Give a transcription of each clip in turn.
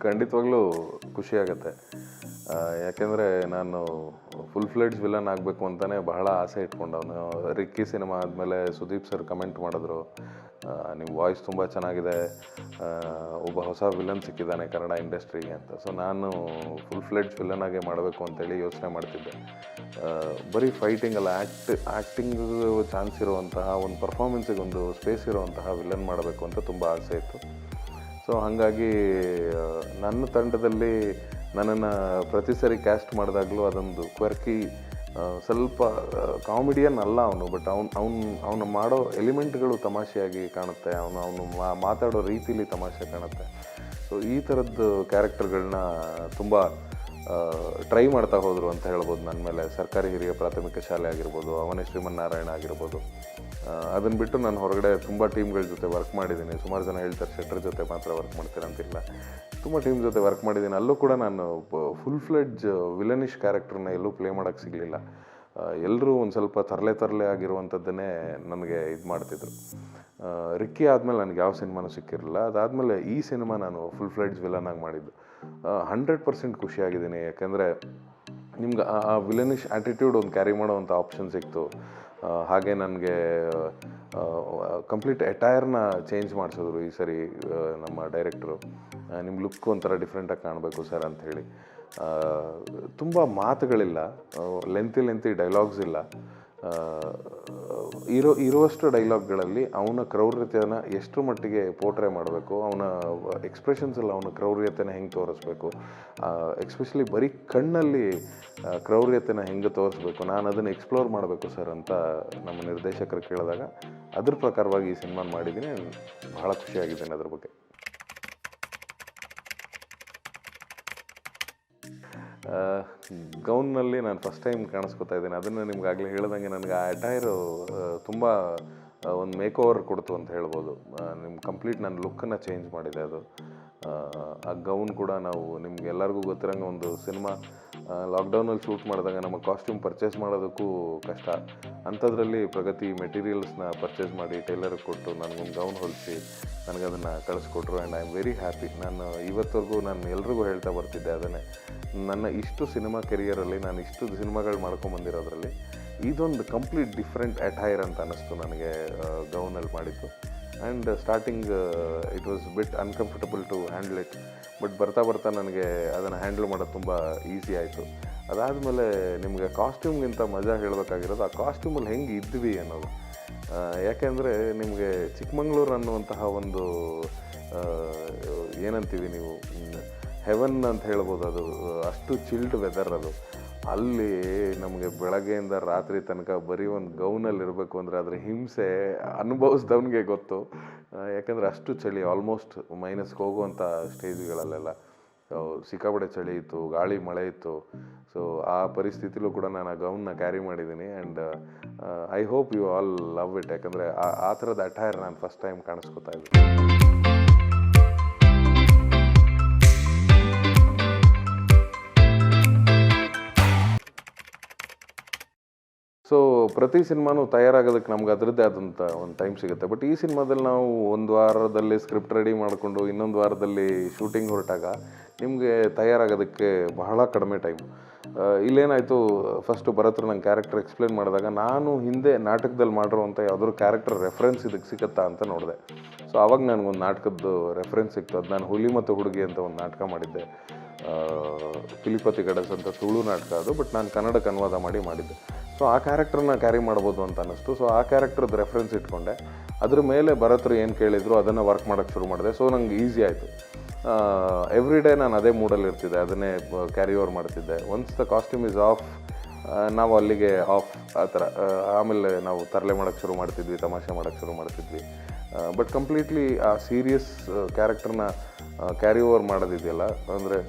ಖಂಡಿತವಾಗ್ಲೂ ಖುಷಿಯಾಗತ್ತೆ. ಯಾಕೆಂದರೆ ನಾನು ಫುಲ್ ಫ್ಲೆಡ್ಜ್ ವಿಲನ್ ಆಗಬೇಕು ಅಂತಲೇ ಬಹಳ ಆಸೆ ಇಟ್ಕೊಂಡವನು. ರಿಕ್ಕಿ ಸಿನಿಮಾ ಆದಮೇಲೆ ಸುದೀಪ್ ಸರ್ ಕಮೆಂಟ್ ಮಾಡಿದ್ರು, ನಿಮ್ಮ ವಾಯ್ಸ್ ತುಂಬ ಚೆನ್ನಾಗಿದೆ, ಒಬ್ಬ ಹೊಸ ವಿಲನ್ ಸಿಕ್ಕಿದ್ದಾನೆ ಕನ್ನಡ ಇಂಡಸ್ಟ್ರಿಗೆ ಅಂತ. ಸೊ ನಾನು ಫುಲ್ ಫ್ಲೆಡ್ಜ್ ವಿಲನ್ ಆಗೇ ಮಾಡಬೇಕು ಅಂತೇಳಿ ಯೋಚನೆ ಮಾಡ್ತಿದ್ದೆ. ಬರೀ ಫೈಟಿಂಗ್ ಅಲ್ಲ, ಆ್ಯಕ್ಟಿಂಗಿಗೂ ಚಾನ್ಸ್ ಇರುವಂತಹ, ಒಂದು ಪರ್ಫಾರ್ಮೆನ್ಸಿಗೆ ಒಂದು ಸ್ಪೇಸ್ ಇರುವಂತಹ ವಿಲನ್ ಮಾಡಬೇಕು ಅಂತ ತುಂಬ ಆಸೆ ಇತ್ತು. ಸೊ ಹಾಗಾಗಿ ನನ್ನ ತಂಡದಲ್ಲಿ ನನ್ನನ್ನು ಪ್ರತಿ ಸರಿ ಕ್ಯಾಸ್ಟ್ ಮಾಡಿದಾಗಲೂ ಅದೊಂದು ಕ್ವರ್ಕಿ, ಸ್ವಲ್ಪ ಕಾಮಿಡಿಯನ್ ಅಲ್ಲ ಅವನು, ಬಟ್ ಅವನು ಮಾಡೋ ಎಲಿಮೆಂಟ್ಗಳು ತಮಾಷೆಯಾಗಿ ಕಾಣುತ್ತೆ, ಅವನು ಮಾತಾಡೋ ರೀತಿಲಿ ತಮಾಷೆ ಕಾಣುತ್ತೆ. ಸೊ ಈ ಥರದ್ದು ಕ್ಯಾರೆಕ್ಟರ್ಗಳನ್ನ ತುಂಬ ಟ್ರೈ ಮಾಡ್ತಾ ಹೋದರು ಅಂತ ಹೇಳ್ಬೋದು. ನನ್ನ ಮೇಲೆ ಸರ್ಕಾರಿ ಹಿರಿಯ ಪ್ರಾಥಮಿಕ ಶಾಲೆ ಆಗಿರ್ಬೋದು, ಅವನೇ ಶ್ರೀಮನ್ನಾರಾಯಣ ಆಗಿರ್ಬೋದು. ಅದನ್ನು ಬಿಟ್ಟು ನಾನು ಹೊರಗಡೆ ತುಂಬ ಟೀಮ್ಗಳ ಜೊತೆ ವರ್ಕ್ ಮಾಡಿದ್ದೀನಿ. ಸುಮಾರು ಜನ ಹೇಳ್ತಾರೆ ಶೆಟ್ರ್ ಜೊತೆ ಮಾತ್ರ ವರ್ಕ್ ಮಾಡ್ತೀರಂತಿಲ್ಲ, ತುಂಬ ಟೀಮ್ ಜೊತೆ ವರ್ಕ್ ಮಾಡಿದ್ದೀನಿ. ಅಲ್ಲೂ ಕೂಡ ನಾನು ಫುಲ್ ಫ್ಲೆಡ್ಜ್ ವಿಲನಿಷ್ ಕ್ಯಾರೆಕ್ಟರ್ನ ಎಲ್ಲೂ ಪ್ಲೇ ಮಾಡೋಕ್ಕೆ ಸಿಗಲಿಲ್ಲ. ಎಲ್ಲರೂ ಒಂದು ಸ್ವಲ್ಪ ತರಲೆ ಆಗಿರುವಂಥದ್ದನ್ನೇ ನನಗೆ ಇದು ಮಾಡ್ತಿದ್ರು. ರಿಕ್ಕಿ ಆದಮೇಲೆ ನನಗೆ ಯಾವ ಸಿನಿಮಾನೂ ಸಿಕ್ಕಿರಲಿಲ್ಲ. ಅದಾದಮೇಲೆ ಈ ಸಿನಿಮಾ ನಾನು ಫುಲ್ ಫ್ಲೆಡ್ಜ್ ವಿಲನ್ ಆಗಿ ಮಾಡಿದ್ದು. 100% ಖುಷಿಯಾಗಿದ್ದೀನಿ. ಯಾಕೆಂದರೆ ನಿಮ್ಗೆ ಆ ವಿಲನಿಷ್ ಆ್ಯಟಿಟ್ಯೂಡ್ ಒಂದು ಕ್ಯಾರಿ ಮಾಡೋವಂಥ ಆಪ್ಷನ್ ಸಿಕ್ತು. ಹಾಗೆ ನನಗೆ ಕಂಪ್ಲೀಟ್ ಎಟೈರ್ನ ಚೇಂಜ್ ಮಾಡಿಸಿದ್ರು ಈ ಸರಿ ನಮ್ಮ ಡೈರೆಕ್ಟ್ರು. ನಿಮ್ಮ ಲುಕ್ ಒಂಥರ ಡಿಫ್ರೆಂಟಾಗಿ ಕಾಣಬೇಕು ಸರ್ ಅಂಥೇಳಿ. ತುಂಬ ಮಾತುಗಳಿಲ್ಲ, ಲೆಂತಿ ಡೈಲಾಗ್ಸ್ ಇಲ್ಲ. ಇರುವಷ್ಟು ಡೈಲಾಗ್ಗಳಲ್ಲಿ ಅವನ ಕ್ರೌರ್ಯತೆಯನ್ನು ಎಷ್ಟು ಮಟ್ಟಿಗೆ ಪೋರ್ಟ್ರೇ ಮಾಡಬೇಕು, ಅವನ ಎಕ್ಸ್ಪ್ರೆಷನ್ಸಲ್ಲಿ ಅವನ ಕ್ರೌರ್ಯತೆನ ಹೆಂಗೆ ತೋರಿಸ್ಬೇಕು, ಎಕ್ಸ್ಪೆಷಲಿ ಬರೀ ಕಣ್ಣಲ್ಲಿ ಕ್ರೌರ್ಯತೆನ ಹೆಂಗೆ ತೋರಿಸ್ಬೇಕು, ನಾನು ಅದನ್ನು ಎಕ್ಸ್ಪ್ಲೋರ್ ಮಾಡಬೇಕು ಸರ್ ಅಂತ ನಮ್ಮ ನಿರ್ದೇಶಕರು ಕೇಳಿದಾಗ ಅದ್ರ ಪ್ರಕಾರವಾಗಿ ಈ ಸಿನಿಮಾನ ಮಾಡಿದ್ದೀನಿ. ಬಹಳ ಖುಷಿಯಾಗಿದ್ದೇನೆ ಅದ್ರ ಬಗ್ಗೆ. ಗೌನ್ನಲ್ಲಿ ನಾನು ಫಸ್ಟ್ ಟೈಮ್ ಕಾಣಿಸ್ಕೊತಾ ಇದ್ದೀನಿ. ಅದನ್ನು ನಿಮ್ಗಾಗಲೇ ಹೇಳ್ದಂಗೆ ನನಗೆ ಆ ಅಟೈರು ತುಂಬ ಒಂದು ಮೇಕ್ ಓವರ್ ಕೊಡ್ತು ಅಂತ ಹೇಳ್ಬೋದು. ನಿಮ್ಮ ಕಂಪ್ಲೀಟ್ ನನ್ನ ಲುಕ್ಕನ್ನು ಚೇಂಜ್ ಮಾಡಿದೆ ಅದು. ಆ ಗೌನ್ ಕೂಡ ನಾವು ನಿಮ್ಗೆಲ್ಲರಿಗೂ ಗೊತ್ತಿರೋಂಗೆ ಒಂದು ಸಿನಿಮಾ ಲಾಕ್ಡೌನಲ್ಲಿ ಶೂಟ್ ಮಾಡಿದಾಗ ನಮ್ಮ ಕಾಸ್ಟ್ಯೂಮ್ ಪರ್ಚೇಸ್ ಮಾಡೋದಕ್ಕೂ ಕಷ್ಟ. ಅಂಥದ್ರಲ್ಲಿ ಪ್ರಗತಿ ಮೆಟೀರಿಯಲ್ಸ್ನ ಪರ್ಚೇಸ್ ಮಾಡಿ ಟೈಲರ್ಗೆ ಕೊಟ್ಟು ನನಗೊಂದು ಗೌನ್ ಹೊಲಿಸಿ ನನಗದನ್ನು ಕಳಿಸ್ಕೊಟ್ರು. And I am very happy. ನಾನು ಇವತ್ತವರೆಗೂ ನಾನು ಎಲ್ರಿಗೂ ಹೇಳ್ತಾ ಬರ್ತಿದ್ದೆ ಅದನ್ನೇ, ನನ್ನ ಇಷ್ಟು ಸಿನಿಮಾ ಕೆರಿಯರಲ್ಲಿ ನಾನು ಇಷ್ಟು ಸಿನಿಮಾಗಳು ಮಾಡ್ಕೊಂಬಂದಿರೋದ್ರಲ್ಲಿ ಇದೊಂದು ಕಂಪ್ಲೀಟ್ ಡಿಫ್ರೆಂಟ್ ಅಟೈರ್ ಅಂತ ಅನ್ನಿಸ್ತು ನನಗೆ ಗೌನಲ್ಲಿ ಮಾಡಿದ್ದು. And starting it was bit uncomfortable to handle it, but ಬರ್ತಾ ನನಗೆ ಅದನ್ನು ಹ್ಯಾಂಡಲ್ ಮಾಡೋದು ತುಂಬ ಈಸಿ ಆಯಿತು. ಅದಾದಮೇಲೆ ನಿಮಗೆ ಕಾಸ್ಟ್ಯೂಮ್ಗಿಂತ ಮಜಾ ಹೇಳಬೇಕಾಗಿರೋದು ಆ ಕಾಸ್ಟ್ಯೂಮಲ್ಲಿ ಹೆಂಗೆ ಇದ್ವಿ ಅನ್ನೋದು. ಯಾಕೆಂದರೆ ನಿಮಗೆ ಚಿಕ್ಕಮಂಗ್ಳೂರು ಅನ್ನುವಂತಹ ಒಂದು ಏನಂತೀವಿ ನೀವು, ಹೆವನ್ ಅಂತ ಹೇಳ್ಬೋದು. ಅದು ಅಷ್ಟು ಚಿಲ್ಡ್ ವೆದರ್ ಅದು. ಅಲ್ಲಿ ನಮಗೆ ಬೆಳಗ್ಗೆಯಿಂದ ರಾತ್ರಿ ತನಕ ಬರೀ ಒಂದು ಗೌನಲ್ಲಿ ಇರಬೇಕು ಅಂದರೆ ಅದರ ಹಿಂಸೆ ಅನುಭವಿಸ್ದವನಿಗೆ ಗೊತ್ತು. ಯಾಕೆಂದರೆ ಅಷ್ಟು ಚಳಿ, ಆಲ್ಮೋಸ್ಟ್ ಮೈನಸ್ಗೆ ಹೋಗುವಂಥ ಸ್ಟೇಜ್ಗಳಲ್ಲೆಲ್ಲ ಸಿಕ್ಕಾಪಟ್ಟೆ ಚಳಿ ಇತ್ತು, ಗಾಳಿ ಮಳೆ ಇತ್ತು. ಸೊ ಆ ಪರಿಸ್ಥಿತಿಲೂ ಕೂಡ ನಾನು ಆ ಗೌನ್ನ ಕ್ಯಾರಿ ಮಾಡಿದ್ದೀನಿ. And I hope you all love it. ಯಾಕಂದರೆ ಆ ಥರದ ಅಟೈರ್ ನಾನು ಫಸ್ಟ್ ಟೈಮ್ ಕಾಣಿಸ್ಕೊತಾ ಇದ್ದೀನಿ. ಸೊ ಪ್ರತಿ ಸಿನಿಮಾನೂ ತಯಾರಾಗೋದಕ್ಕೆ ನಮ್ಗೆ ಅದರದ್ದೇ ಆದಂಥ ಒಂದು ಟೈಮ್ ಸಿಗುತ್ತೆ. ಬಟ್ ಈ ಸಿನಿಮಾದಲ್ಲಿ ನಾವು ಒಂದು ವಾರದಲ್ಲಿ ಸ್ಕ್ರಿಪ್ಟ್ ರೆಡಿ ಮಾಡಿಕೊಂಡು ಇನ್ನೊಂದು ವಾರದಲ್ಲಿ ಶೂಟಿಂಗ್ ಹೊರಟಾಗ ನಿಮಗೆ ತಯಾರಾಗೋದಕ್ಕೆ ಬಹಳ ಕಡಿಮೆ ಟೈಮ್. ಇಲ್ಲೇನಾಯಿತು, ಫಸ್ಟು ಭರತ್ರು ನಂಗೆ ಕ್ಯಾರೆಕ್ಟರ್ ಎಕ್ಸ್ಪ್ಲೇನ್ ಮಾಡಿದಾಗ ನಾನು ಹಿಂದೆ ನಾಟಕದಲ್ಲಿ ಮಾಡಿರೋವಂಥ ಯಾವುದಾದ್ರು ಕ್ಯಾರೆಕ್ಟರ್ ರೆಫರೆನ್ಸ್ ಇದಕ್ಕೆ ಸಿಗುತ್ತಾ ಅಂತ ನೋಡಿದೆ. ಸೊ ಆವಾಗ ನನಗೊಂದು ನಾಟಕದ್ದು ರೆಫರೆನ್ಸ್ ಸಿಕ್ತು. ಅದು ನಾನು ಹುಲಿ ಮತ್ತು ಹುಡುಗಿ ಅಂತ ಒಂದು ನಾಟಕ ಮಾಡಿದ್ದೆ. ಪಿಲಿಪತಿ ಗಡಸ್ ಅಂತ ತುಳು ನಾಟಕ ಅದು, ಬಟ್ ನಾನು ಕನ್ನಡಕ್ಕೆ ಅನುವಾದ ಮಾಡಿದ್ದೆ. ಸೊ ಆ ಕ್ಯಾರೆಕ್ಟರ್ನ ಕ್ಯಾರಿ ಮಾಡ್ಬೋದು ಅಂತ ಅನ್ನಿಸ್ತು. ಸೊ ಆ ಕ್ಯಾರೆಕ್ಟರ್ದು ರೆಫರೆನ್ಸ್ ಇಟ್ಕೊಂಡೆ. ಅದ್ರ ಮೇಲೆ ಭರತ್ರು ಏನು ಕೇಳಿದ್ರು ಅದನ್ನು ವರ್ಕ್ ಮಾಡೋಕ್ಕೆ ಶುರು ಮಾಡಿದೆ. ಸೊ ನಂಗೆ ಈಸಿ ಆಯಿತು. ಎವ್ರಿ ಡೇ ನಾನು ಅದೇ ಮೂಡಲ್ಲಿ ಇರ್ತಿದ್ದೆ, ಅದನ್ನೇ ಕ್ಯಾರಿ ಓವರ್ ಮಾಡ್ತಿದ್ದೆ. Once the costume is of, ನಾವು ಅಲ್ಲಿಗೆ ಆಫ್ ಆ ಥರ. ಆಮೇಲೆ ನಾವು ತರಲೆ ಮಾಡೋಕ್ಕೆ ಶುರು ಮಾಡ್ತಿದ್ವಿ, ತಮಾಷೆ ಮಾಡೋಕ್ಕೆ ಶುರು ಮಾಡ್ತಿದ್ವಿ. ಬಟ್ ಕಂಪ್ಲೀಟ್ಲಿ ಆ ಸೀರಿಯಸ್ ಕ್ಯಾರೆಕ್ಟರ್ನ ಕ್ಯಾರಿ ಓವರ್ ಮಾಡೋದಿದೆಯಲ್ಲ, ಅಂದರೆ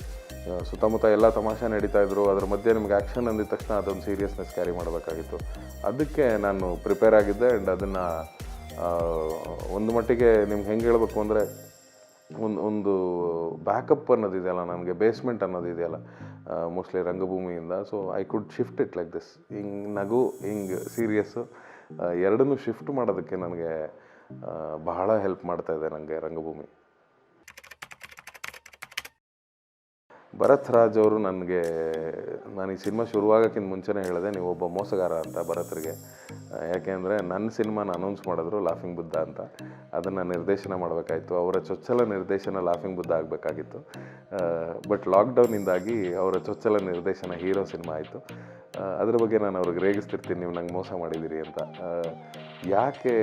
ಸುತ್ತಮುತ್ತ ಎಲ್ಲ ತಮಾಷೆ ನಡೀತಾ ಇದ್ರು, ಅದ್ರ ಮಧ್ಯೆ ನಿಮ್ಗೆ ಆ್ಯಕ್ಷನ್ ಅಂದಿದ ತಕ್ಷಣ ಅದೊಂದು ಸೀರಿಯಸ್ನೆಸ್ ಕ್ಯಾರಿ ಮಾಡಬೇಕಾಗಿತ್ತು. ಅದಕ್ಕೆ ನಾನು ಪ್ರಿಪೇರ್ ಆಗಿದ್ದೆ. ಆ್ಯಂಡ್ ಅದನ್ನು ಒಂದು ಮಟ್ಟಿಗೆ ನಿಮ್ಗೆ ಹೆಂಗೆ ಹೇಳಬೇಕು ಅಂದರೆ ಒಂದು ಬ್ಯಾಕಪ್ ಅನ್ನೋದಿದೆಯಲ್ಲ, ನನಗೆ ಬೇಸ್ಮೆಂಟ್ ಅನ್ನೋದಿದೆಯಲ್ಲ ಮೋಸ್ಟ್ಲಿ ರಂಗಭೂಮಿಯಿಂದ. So I could shift it like this. ಹಿಂಗೆ ನಗು, ಹಿಂಗೆ ಸೀರಿಯಸ್ಸು ಎರಡನ್ನೂ ಶಿಫ್ಟ್ ಮಾಡೋದಕ್ಕೆ ನನಗೆ ಬಹಳ ಹೆಲ್ಪ್ ಮಾಡ್ತಾಯಿದೆ ನನಗೆ ರಂಗಭೂಮಿ. ಭರತ್ ರಾಜ್ ಅವರು ನನಗೆ, ನಾನು ಈ ಸಿನಿಮಾ ಶುರುವಾಗೋಕ್ಕಿಂತ ಮುಂಚೆನೇ ಹೇಳಿದೆ, ನೀವು ಒಬ್ಬ ಮೋಸಗಾರ ಅಂತ ಭರತ್ರಿಗೆ. ಯಾಕೆಂದರೆ ನನ್ನ ಸಿನಿಮಾನ ಅನೌನ್ಸ್ ಮಾಡಿದ್ರು ಲಾಫಿಂಗ್ ಬುದ್ಧ ಅಂತ, ಅದನ್ನು ನಿರ್ದೇಶನ ಮಾಡಬೇಕಾಯಿತು. ಅವರ ಚೊಚ್ಚಲ ನಿರ್ದೇಶನ ಲಾಫಿಂಗ್ ಬುದ್ಧ ಆಗಬೇಕಾಗಿತ್ತು. ಬಟ್ ಲಾಕ್ಡೌನಿಂದಾಗಿ ಅವರ ಚೊಚ್ಚಲ ನಿರ್ದೇಶನ ಹೀರೋ ಸಿನಿಮಾ ಆಯಿತು. ಅದ್ರ ಬಗ್ಗೆ ನಾನು ಅವ್ರಿಗೆ ರೇಗಿಸ್ತಿರ್ತೀನಿ, ನೀವು ನಂಗೆ ಮೋಸ ಮಾಡಿದ್ದೀರಿ ಅಂತ. ಯಾಕೆ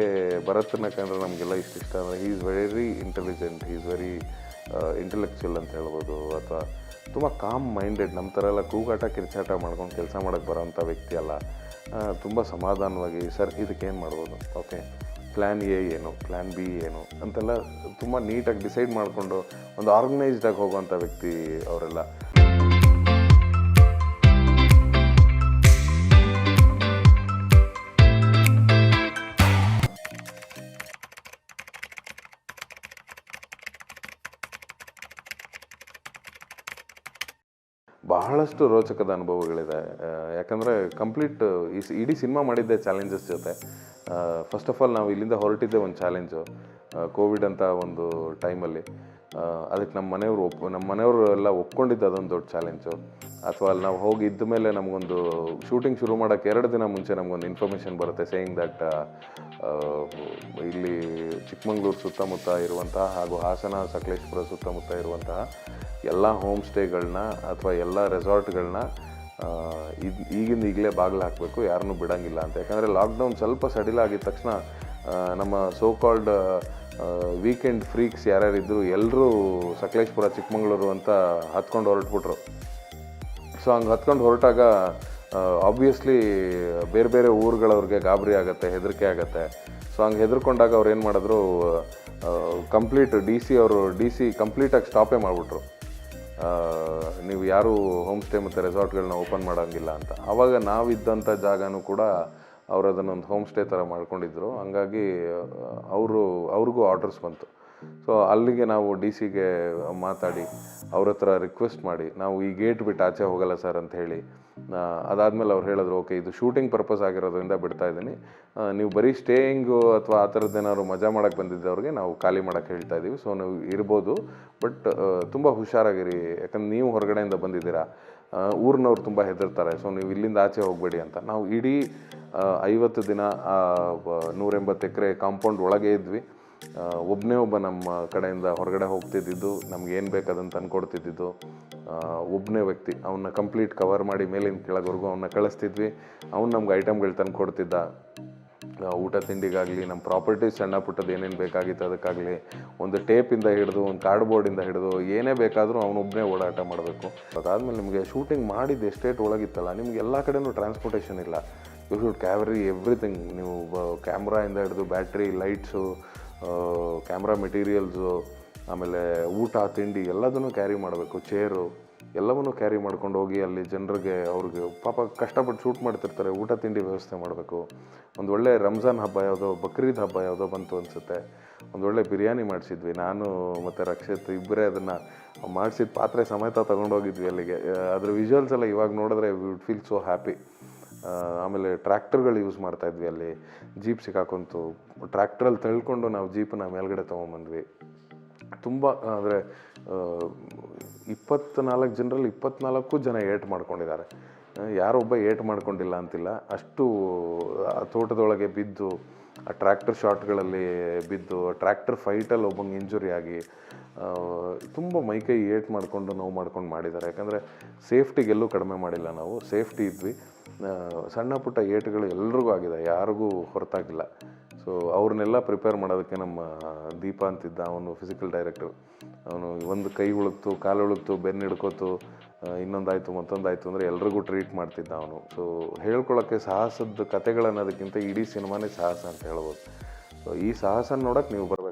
ಭರತನ ಕಂಡ್ರೆ ನಮಗೆಲ್ಲ ಇಷ್ಟ ಅಂದರೆ, he is very intelligent, he is very intellectual ಅಂತ ಹೇಳ್ಬೋದು, ಅಥವಾ ತುಂಬ ಕಾಮ್ ಮೈಂಡೆಡ್. ನಮ್ಮ ಥರ ಎಲ್ಲ ಕೂಗಾಟ ಕಿರ್ಚಾಟ ಮಾಡ್ಕೊಂಡು ಕೆಲಸ ಮಾಡೋಕ್ಕೆ ಬರೋವಂಥ ವ್ಯಕ್ತಿ ಅಲ್ಲ. ತುಂಬ ಸಮಾಧಾನವಾಗಿ, ಸರ್ ಇದಕ್ಕೇನು ಮಾಡ್ಬೋದು, ಓಕೆ ಪ್ಲ್ಯಾನ್ ಎ ಏನು, ಪ್ಲ್ಯಾನ್ ಬಿ ಏನು ಅಂತೆಲ್ಲ ತುಂಬ ನೀಟಾಗಿ ಡಿಸೈಡ್ ಮಾಡಿಕೊಂಡು ಒಂದು ಆರ್ಗನೈಸ್ಡಾಗಿ ಹೋಗುವಂಥ ವ್ಯಕ್ತಿ ಅವರೆಲ್ಲ. ಬಹಳಷ್ಟು ರೋಚಕದ ಅನುಭವಗಳಿದೆ. ಯಾಕಂದರೆ ಕಂಪ್ಲೀಟ್ ಇಡೀ ಸಿನಿಮಾ ಮಾಡಿದ್ದೆ ಚಾಲೆಂಜಸ್ ಜೊತೆ. ಫಸ್ಟ್ ಆಫ್ ಆಲ್ ನಾವು ಇಲ್ಲಿಂದ ಹೊರಟಿದ್ದೆ ಒಂದು ಚಾಲೆಂಜು, ಕೋವಿಡ್ ಅಂತ ಒಂದು ಟೈಮಲ್ಲಿ. ಅದಕ್ಕೆ ನಮ್ಮ ಮನೆಯವರು ಎಲ್ಲ ಒಪ್ಕೊಂಡಿದ್ದು ಅದೊಂದು ದೊಡ್ಡ ಚಾಲೆಂಜು. ಅಥವಾ ಅಲ್ಲಿ ನಾವು ಹೋಗಿ ಇದ್ದ ಮೇಲೆ ನಮಗೊಂದು ಶೂಟಿಂಗ್ ಶುರು ಮಾಡೋಕ್ಕೆ 2 ದಿನ ಮುಂಚೆ ನಮಗೊಂದು ಇನ್ಫಾರ್ಮೇಷನ್ ಬರುತ್ತೆ, ಸೇಯಿಂಗ್ ದಟ್ ಇಲ್ಲಿ ಚಿಕ್ಕಮಂಗ್ಳೂರು ಸುತ್ತಮುತ್ತ ಇರುವಂತಹ ಹಾಗೂ ಹಾಸನ ಸಕಲೇಶಪುರ ಸುತ್ತಮುತ್ತ ಇರುವಂತಹ ಎಲ್ಲ ಹೋಮ್ ಸ್ಟೇಗಳನ್ನ ಅಥವಾ ಎಲ್ಲ ರೆಸಾರ್ಟ್ಗಳನ್ನ ಈಗಲೇ ಬಾಗಿಲು ಹಾಕಬೇಕು, ಯಾರನ್ನೂ ಬಿಡೋಂಗಿಲ್ಲ ಅಂತ. ಯಾಕಂದರೆ ಲಾಕ್ಡೌನ್ ಸ್ವಲ್ಪ ಸಡಿಲ ಆಗಿದ ತಕ್ಷಣ ನಮ್ಮ ಸೋ ಕಾಲ್ಡ್ ವೀಕೆಂಡ್ ಫ್ರೀಕ್ಸ್ ಯಾರ್ಯಾರಿದ್ದರು ಎಲ್ಲರೂ ಸಕಲೇಶಪುರ ಚಿಕ್ಕಮಂಗ್ಳೂರು ಅಂತ ಹತ್ಕೊಂಡು ಹೊರಟ್ಬಿಟ್ರು. ಸೊ ಹಂಗೆ ಹತ್ಕೊಂಡು ಹೊರಟಾಗ ಆಬ್ವಿಯಸ್ಲಿ ಬೇರೆ ಬೇರೆ ಊರುಗಳವ್ರಿಗೆ ಗಾಬರಿ ಆಗುತ್ತೆ, ಹೆದರಿಕೆ ಆಗುತ್ತೆ. ಸೊ ಹಂಗೆ ಹೆದರ್ಕೊಂಡಾಗ ಅವ್ರು ಏನು ಮಾಡಿದ್ರು, ಕಂಪ್ಲೀಟ್ ಡಿ ಸಿ ಕಂಪ್ಲೀಟಾಗಿ ಸ್ಟಾಪೇ ಮಾಡಿಬಿಟ್ರು. ನೀವು ಯಾರೂ ಹೋಮ್ ಸ್ಟೇ ಮತ್ತು ರೆಸಾರ್ಟ್ಗಳನ್ನ ಓಪನ್ ಮಾಡೋಂಗಿಲ್ಲ ಅಂತ. ಆವಾಗ ನಾವಿದ್ದಂಥ ಜಾಗನೂ ಕೂಡ ಅವರು ಅದನ್ನೊಂದು ಹೋಮ್ ಸ್ಟೇ ಥರ ಮಾಡ್ಕೊಂಡಿದ್ರು. ಹಂಗಾಗಿ ಅವ್ರಿಗೂ ಆರ್ಡರ್ಸ್ ಬಂತು. ಸೊ ಅಲ್ಲಿಗೆ ನಾವು ಡಿ ಸಿಗೆ ಮಾತಾಡಿ ಅವ್ರ ಹತ್ರ ರಿಕ್ವೆಸ್ಟ್ ಮಾಡಿ, ನಾವು ಈ ಗೇಟ್ ಬಿಟ್ಟು ಆಚೆ ಹೋಗಲ್ಲ ಸರ್ ಅಂತ ಹೇಳಿ. ಅದಾದಮೇಲೆ ಅವ್ರು ಹೇಳಿದ್ರು, ಓಕೆ ಇದು ಶೂಟಿಂಗ್ ಪರ್ಪಸ್ ಆಗಿರೋದ್ರಿಂದ ಬಿಡ್ತಾ ಇದ್ದೀನಿ, ನೀವು ಬರೀ ಸ್ಟೇಯಿಂಗು ಅಥವಾ ಆ ಥರದ್ದೇನಾದ್ರು ಮಜಾ ಮಾಡೋಕ್ಕೆ ಬಂದಿದ್ದವ್ರಿಗೆ ನಾವು ಖಾಲಿ ಮಾಡೋಕ್ಕೆ ಹೇಳ್ತಾ ಇದ್ದೀವಿ. ಸೊ ನೀವು ಇರ್ಬೋದು, ಬಟ್ ತುಂಬ ಹುಷಾರಾಗಿರಿ, ಯಾಕಂದ್ರೆ ನೀವು ಹೊರಗಡೆಯಿಂದ ಬಂದಿದ್ದೀರಾ, ಊರಿನವ್ರು ತುಂಬ ಹೆದರ್ತಾರೆ. ಸೊ ನೀವು ಇಲ್ಲಿಂದ ಆಚೆ ಹೋಗಬೇಡಿ ಅಂತ. ನಾವು ಇಡೀ 50 ದಿನ 180 ಎಕರೆ ಕಾಂಪೌಂಡ್ ಒಳಗೆ ಇದ್ವಿ. ಒಬ್ಬ ನಮ್ಮ ಕಡೆಯಿಂದ ಹೊರಗಡೆ ಹೋಗ್ತಿದ್ದು, ನಮ್ಗೇನು ಬೇಕು ಅದನ್ನು ತಂದುಕೊಡ್ತಿದ್ದು ಒಬ್ಬನೇ ವ್ಯಕ್ತಿ. ಅವನ್ನ ಕಂಪ್ಲೀಟ್ ಕವರ್ ಮಾಡಿ ಮೇಲಿನ ಕೆಳಗವರೆಗೂ ಅವನ್ನ ಕಳಿಸ್ತಿದ್ವಿ. ಅವ್ನು ನಮ್ಗೆ ಐಟಮ್ಗಳು ತಂದು ಕೊಡ್ತಿದ್ದ, ಊಟ ತಿಂಡಿಗಾಗಲಿ, ನಮ್ಮ ಪ್ರಾಪರ್ಟೀಸ್ ಸಣ್ಣ ಪುಟ್ಟದ್ದು ಏನೇನು ಬೇಕಾಗಿತ್ತು ಅದಕ್ಕಾಗಲಿ, ಒಂದು ಟೇಪಿಂದ ಹಿಡಿದು ಒಂದು ಕಾರ್ಡ್ಬೋರ್ಡಿಂದ ಹಿಡಿದು ಏನೇ ಬೇಕಾದರೂ ಅವನೊಬ್ಬನೇ ಓಡಾಟ ಮಾಡಬೇಕು. ಅದಾದಮೇಲೆ ನಿಮಗೆ ಶೂಟಿಂಗ್ ಮಾಡಿದ್ದು ಎಸ್ಟೇಟ್ ಒಳಗಿತ್ತಲ್ಲ, ನಿಮ್ಗೆ ಎಲ್ಲ ಕಡೆಯೂ ಟ್ರಾನ್ಸ್ಪೋರ್ಟೇಷನ್ ಇಲ್ಲ. You should carry everything. ನೀವು ಕ್ಯಾಮ್ರಾಯಿಂದ ಹಿಡಿದು ಬ್ಯಾಟ್ರಿ, ಲೈಟ್ಸು, ಕ್ಯಾಮ್ರಾ ಮೆಟೀರಿಯಲ್ಸು, ಆಮೇಲೆ ಊಟ ತಿಂಡಿ ಎಲ್ಲದನ್ನು ಕ್ಯಾರಿ ಮಾಡಬೇಕು, ಚೇರು ಎಲ್ಲವನ್ನೂ ಕ್ಯಾರಿ ಮಾಡ್ಕೊಂಡು ಹೋಗಿ ಅಲ್ಲಿ ಜನರಿಗೆ, ಅವ್ರಿಗೆ ಪಾಪ ಕಷ್ಟಪಟ್ಟು ಶೂಟ್ ಮಾಡ್ತಿರ್ತಾರೆ, ಊಟ ತಿಂಡಿ ವ್ಯವಸ್ಥೆ ಮಾಡಬೇಕು. ಒಂದು ಒಳ್ಳೆ ರಂಜಾನ್ ಹಬ್ಬ ಯಾವುದೋ, ಬಕ್ರೀದ್ ಹಬ್ಬ ಯಾವುದೋ ಬಂತು ಅನಿಸುತ್ತೆ, ಒಂದು ಒಳ್ಳೆ ಬಿರಿಯಾನಿ ಮಾಡಿಸಿದ್ವಿ. ನಾನು ಮತ್ತು ರಕ್ಷಿತ್ ಇಬ್ಬರೇ ಅದನ್ನು ಮಾಡಿಸಿದ ಪಾತ್ರೆ ಸಮೇತ ತೊಗೊಂಡೋಗಿದ್ವಿ ಅಲ್ಲಿಗೆ. ಅದ್ರ ವಿಜುವಲ್ಸ್ ಎಲ್ಲ ಇವಾಗ ನೋಡಿದ್ರೆ we would feel so happy. ಆಮೇಲೆ ಟ್ರ್ಯಾಕ್ಟರ್ಗಳು ಯೂಸ್ ಮಾಡ್ತಾಯಿದ್ವಿ ಅಲ್ಲಿ. ಜೀಪ್ ಸಿಕ್ಕಾಕೊಂತು, ಟ್ರ್ಯಾಕ್ಟ್ರಲ್ಲಿ ತಳ್ಕೊಂಡು ನಾವು ಜೀಪನ್ನ ಮೇಲ್ಗಡೆ ತೊಗೊಂಬಂದ್ವಿ. ತುಂಬ ಅಂದರೆ 24 ಜನರಲ್ಲಿ 24 ಜನ ಏಟ್ ಮಾಡ್ಕೊಂಡಿದ್ದಾರೆ. ಯಾರೊಬ್ಬ ಏಟ್ ಮಾಡ್ಕೊಂಡಿಲ್ಲ ಅಂತಿಲ್ಲ. ಅಷ್ಟು ತೋಟದೊಳಗೆ ಬಿದ್ದು, ಆ ಟ್ರ್ಯಾಕ್ಟರ್ ಶಾಟ್ಗಳಲ್ಲಿ ಬಿದ್ದು, ಟ್ರ್ಯಾಕ್ಟರ್ ಫೈಟಲ್ಲಿ ಒಬ್ಬಂಗೆ ಇಂಜುರಿ ಆಗಿ ತುಂಬ ಮೈಕೈ ಏಟ್ ಮಾಡಿಕೊಂಡು ನೋವು ಮಾಡ್ಕೊಂಡು ಮಾಡಿದ್ದಾರೆ. ಯಾಕಂದರೆ ಸೇಫ್ಟಿಗೆಲ್ಲೂ ಕಡಿಮೆ ಮಾಡಿಲ್ಲ ನಾವು, ಸೇಫ್ಟಿ ಇದ್ವಿ. ಸಣ್ಣ ಪುಟ್ಟ ಏಟುಗಳು ಎಲ್ರಿಗೂ ಆಗಿದೆ, ಯಾರಿಗೂ ಹೊರತಾಗಿಲ್ಲ. ಸೊ ಅವ್ರನ್ನೆಲ್ಲ ಪ್ರಿಪೇರ್ ಮಾಡೋದಕ್ಕೆ ನಮ್ಮ ದೀಪ ಅಂತಿದ್ದ, ಅವನು ಫಿಸಿಕಲ್ ಡೈರೆಕ್ಟರ್. ಅವನು ಒಂದು ಕೈ ಉಳುಕ್ತು, ಕಾಲು ಉಳುಕ್ತು, ಬೆನ್ನು ಹಿಡ್ಕೋತು, ಇನ್ನೊಂದಾಯಿತು ಮತ್ತೊಂದಾಯಿತು ಅಂದರೆ ಎಲ್ರಿಗೂ ಟ್ರೀಟ್ ಮಾಡ್ತಿದ್ದ ಅವನು. ಸೊ ಹೇಳ್ಕೊಳ್ಳೋಕ್ಕೆ ಸಾಹಸದ ಕತೆಗಳನ್ನೋದಕ್ಕಿಂತ ಇಡೀ ಸಿನಿಮಾನೇ ಸಾಹಸ ಅಂತ ಹೇಳ್ಬೋದು. ಸೊ ಈ ಸಾಹಸ ನೋಡೋಕ್ಕೆ ನೀವು ಬರಬೇಕು.